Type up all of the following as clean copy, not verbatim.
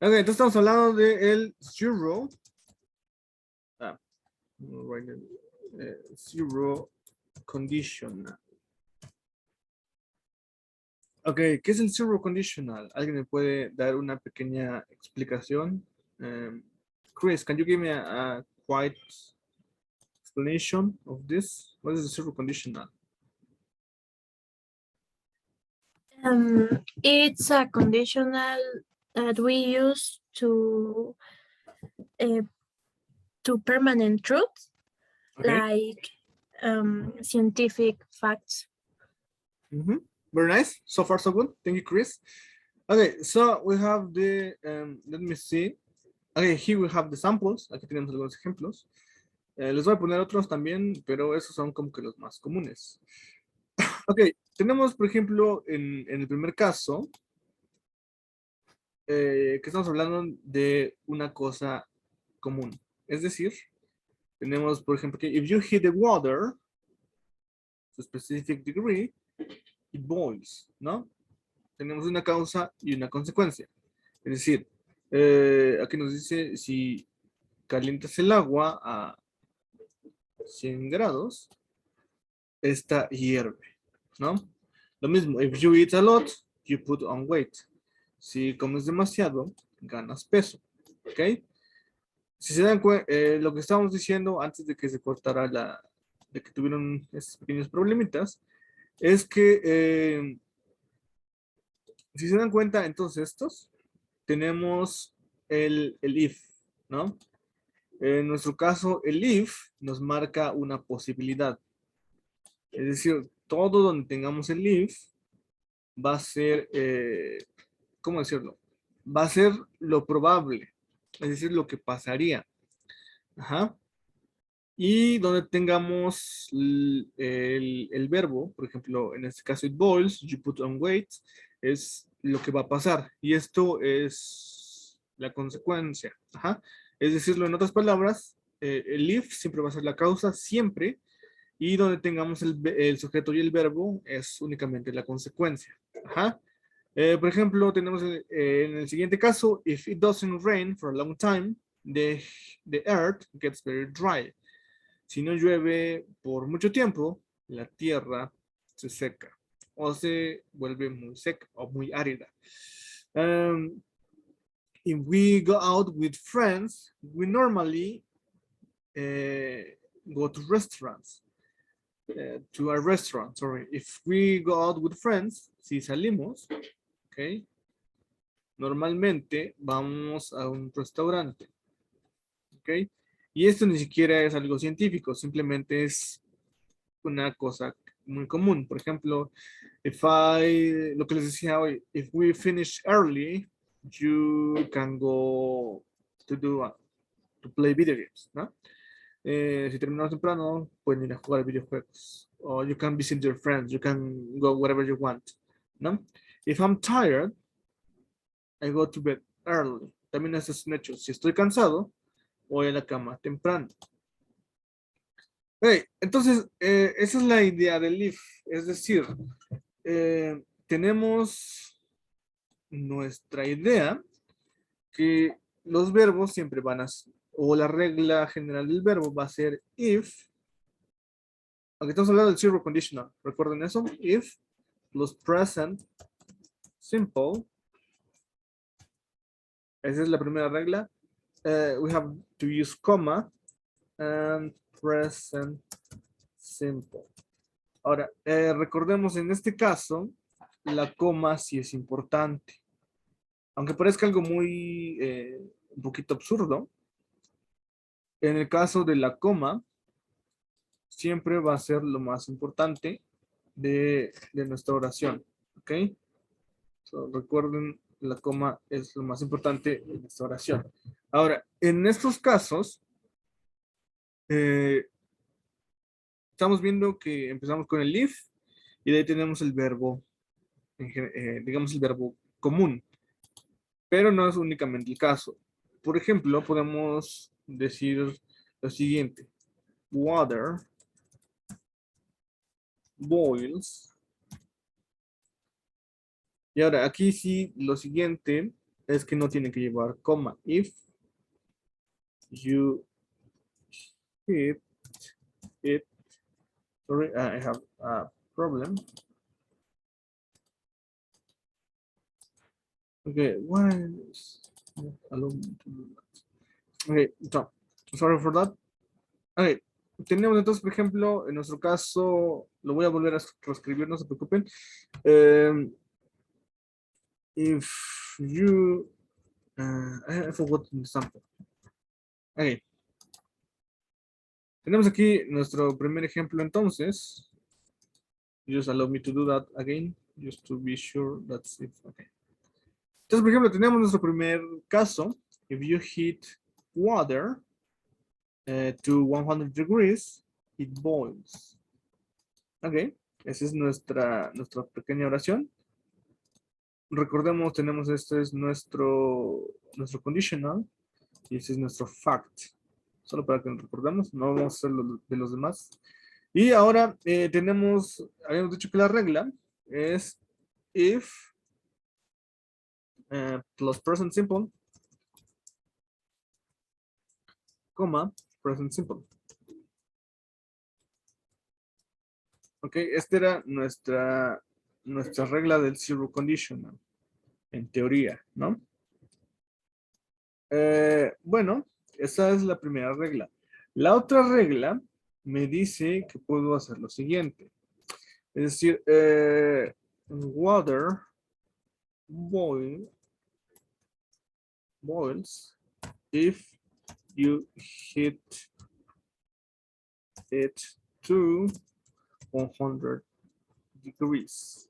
Ok, entonces estamos hablando del zero. Ah, right, zero conditional. Ok, ¿qué es el zero conditional? ¿Alguien me puede dar una pequeña explicación? Chris, can you give me a quiet explanation of this? What is the zero conditional? It's a conditional that we use uh, to permanent truth, Okay. like scientific facts. Very nice. So far, so good. Thank you, Chris. Okay, so we have the, let me see. Okay, here we have the samples. Aquí tenemos algunos ejemplos. Les voy a poner otros también, pero esos son como que los más comunes. Ok, tenemos, por ejemplo, en el primer caso, que estamos hablando de una cosa común. Es decir, tenemos, por ejemplo, que if you heat the water to a specific degree, it boils, ¿no? Tenemos una causa y una consecuencia. Es decir, aquí nos dice si calientas el agua a 100 grados, esta hierve, ¿no? Lo mismo, if you eat a lot, you put on weight. Si comes demasiado, ganas peso, ¿ok? Si se dan cuenta, lo que estábamos diciendo antes de que se cortara de que tuvieron estos pequeños problemitas, es que si se dan cuenta, entonces estos, tenemos el if, ¿no? En nuestro caso, el if nos marca una posibilidad. Es decir, todo donde tengamos el if va a ser, ¿cómo decirlo? Va a ser lo probable, es decir, lo que pasaría. Ajá. Y donde tengamos el verbo, por ejemplo, en este caso, it boils, you put on weight, es lo que va a pasar. Y esto es la consecuencia. Ajá. Es decirlo en otras palabras, el if siempre va a ser la causa, siempre. Y donde tengamos el sujeto y el verbo es únicamente la consecuencia. Ajá. Por ejemplo, tenemos en el siguiente caso, if it doesn't rain for a long time, the earth gets very dry. Si no llueve por mucho tiempo, la tierra se seca o se vuelve muy seca o muy árida. If we go out with friends, we normally go to restaurants. To a restaurant, sorry. If we go out with friends, si salimos, ok, normalmente vamos a un restaurante, ok. Y esto ni siquiera es algo científico, simplemente es una cosa muy común. Por ejemplo, lo que les decía hoy, if we finish early, you can go to play video games, ¿no? Si terminamos temprano, pueden ir a jugar videojuegos. O you can visit your friends, you can go wherever you want, ¿no? If I'm tired, I go to bed early. También eso es un hecho. Si estoy cansado, voy a la cama temprano. Hey, entonces, esa es la idea del if. Es decir, tenemos nuestra idea que los verbos siempre van a, o la regla general del verbo va a ser if, aunque estamos hablando del zero conditional, recuerden eso, if plus present simple, esa es la primera regla. We have to use comma and present simple. Ahora, recordemos en este caso, la coma sí es importante. Aunque parezca algo muy, un poquito absurdo, en el caso de la coma, siempre va a ser lo más importante de nuestra oración. ¿Ok? So, recuerden, la coma es lo más importante de nuestra oración. Ahora, en estos casos, estamos viendo que empezamos con el if y de ahí tenemos el verbo, digamos el verbo común. Pero no es únicamente el caso. Por ejemplo, podemos decir lo siguiente. Water boils. Y ahora, aquí sí, lo siguiente es que no tiene que llevar coma. If you hit it, sorry, I have a problem. Okay, why is not allowed to do that? Okay, so, sorry for that. Okay, tenemos entonces, por ejemplo, en nuestro caso, lo voy a volver a reescribir, no se preocupen. If you, I forgot the sample. Okay. Tenemos aquí nuestro primer ejemplo entonces. Just allow me to do that again, just to be sure that's it. Okay. Entonces, por ejemplo, tenemos nuestro primer caso. If you heat water to 100 degrees, it boils. Ok, esa es nuestra pequeña oración. Recordemos, tenemos este es nuestro conditional y este es nuestro fact. Solo para que nos recordemos, no vamos a hacer de los demás. Y ahora habíamos dicho que la regla es if plus present simple, coma, present simple. Ok, esta era nuestra regla del zero conditional, en teoría, ¿no? Bueno, esa es la primera regla. La otra regla me dice que puedo hacer lo siguiente. Es decir, water boils if you heat it to 100 degrees.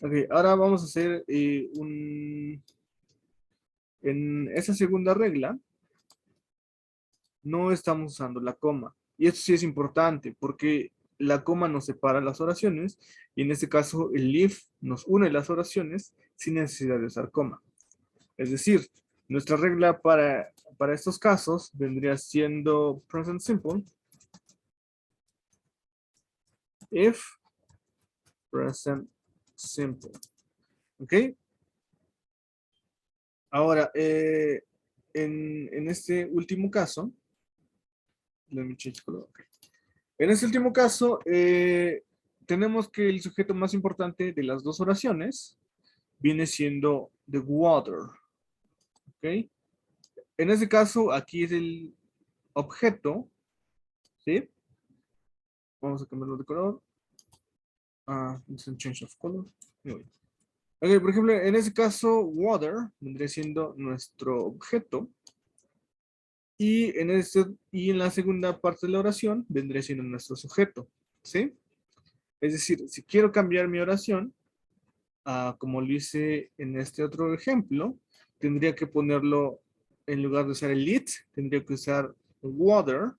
Ok, ahora vamos a hacer en esa segunda regla, no estamos usando la coma. Y esto sí es importante porque la coma nos separa las oraciones y en este caso el if nos une las oraciones sin necesidad de usar coma. Es decir, nuestra regla para estos casos vendría siendo present simple. If present simple. ¿Ok? Ahora, en este último caso, let me change color. Okay. En este último caso, tenemos que el sujeto más importante de las dos oraciones viene siendo the water. ¿Ok? En este caso, aquí es el objeto. ¿Sí? Vamos a cambiarlo de color. It's a change of color. Anyway. Ok, por ejemplo, en este caso, water vendría siendo nuestro objeto. Y en la segunda parte de la oración vendría siendo nuestro sujeto. ¿Sí? Es decir, si quiero cambiar mi oración, como lo hice en este otro ejemplo, tendría que ponerlo, en lugar de usar el it, tendría que usar water.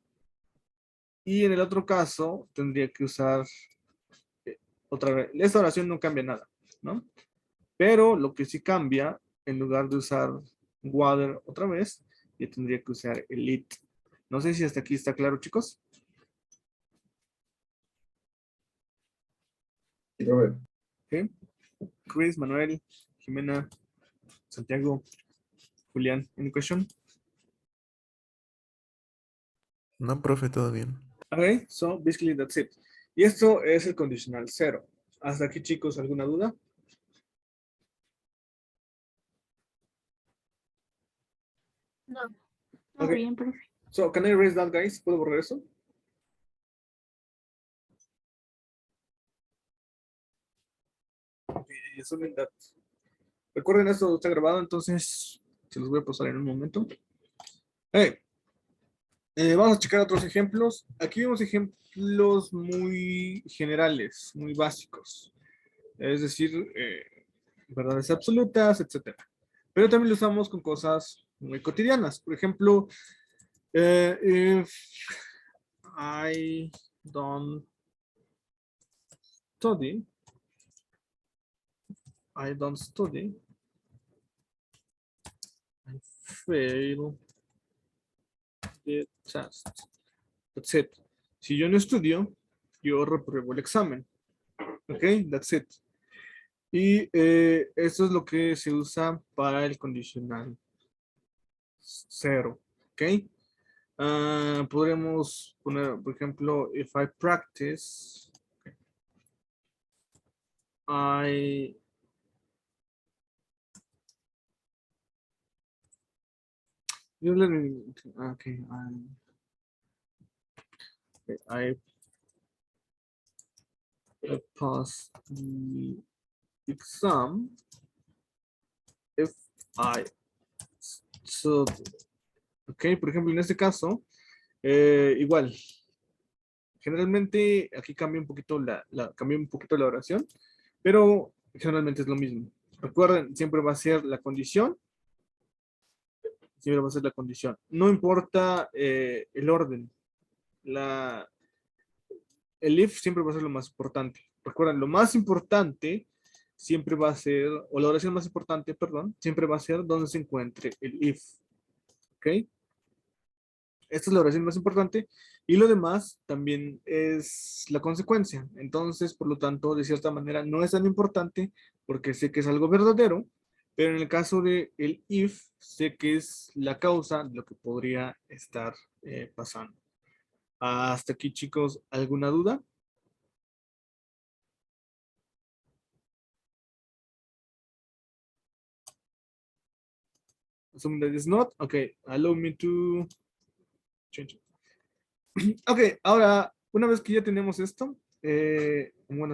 Y en el otro caso, tendría que usar otra vez. Esta oración no cambia nada, ¿no? Pero lo que sí cambia, en lugar de usar water otra vez, yo tendría que usar el it. No sé si hasta aquí está claro, chicos. Sí, profe. ¿Sí? Chris, Manuel, Jimena, Santiago, Julián, ¿any question? No, profe, todo bien. Okay, so basically that's it. Y esto es el condicional 0. Hasta aquí, chicos, ¿alguna duda? No. Okay. Bien, profe. So, can I erase that, guys? ¿Puedo borrar eso? Okay, assuming that. Recuerden, esto está grabado, entonces se los voy a pasar en un momento. Hey. Vamos a checar otros ejemplos. Aquí vemos ejemplos muy generales, muy básicos. Es decir, verdades absolutas, etc. Pero también lo usamos con cosas muy cotidianas. Por ejemplo, if I don't study, I fail the test. That's it. Si yo no estudio, yo repruebo el examen. Ok, that's it. Y esto es lo que se usa para el condicional 0. ¿Ok? Podremos poner, por ejemplo, if I practice, I okay, I pass the exam if I study. Ok, por ejemplo, en este caso, igual, generalmente aquí cambia un poquito cambia un poquito la oración, pero generalmente es lo mismo. Recuerden, siempre va a ser la condición, siempre va a ser la condición. No importa el orden, el if siempre va a ser lo más importante. Recuerden, lo más importante siempre va a ser, o la oración más importante, perdón, siempre va a ser donde se encuentre el if. ¿Ok? Esta es la oración más importante y lo demás también es la consecuencia. Entonces, por lo tanto, de cierta manera no es tan importante porque sé que es algo verdadero, pero en el caso de el if, sé que es la causa de lo que podría estar pasando. Hasta aquí, chicos, ¿alguna duda? Assuming that it's not, okay, allow me to change it. Ok, ahora, una vez que ya tenemos esto, bueno,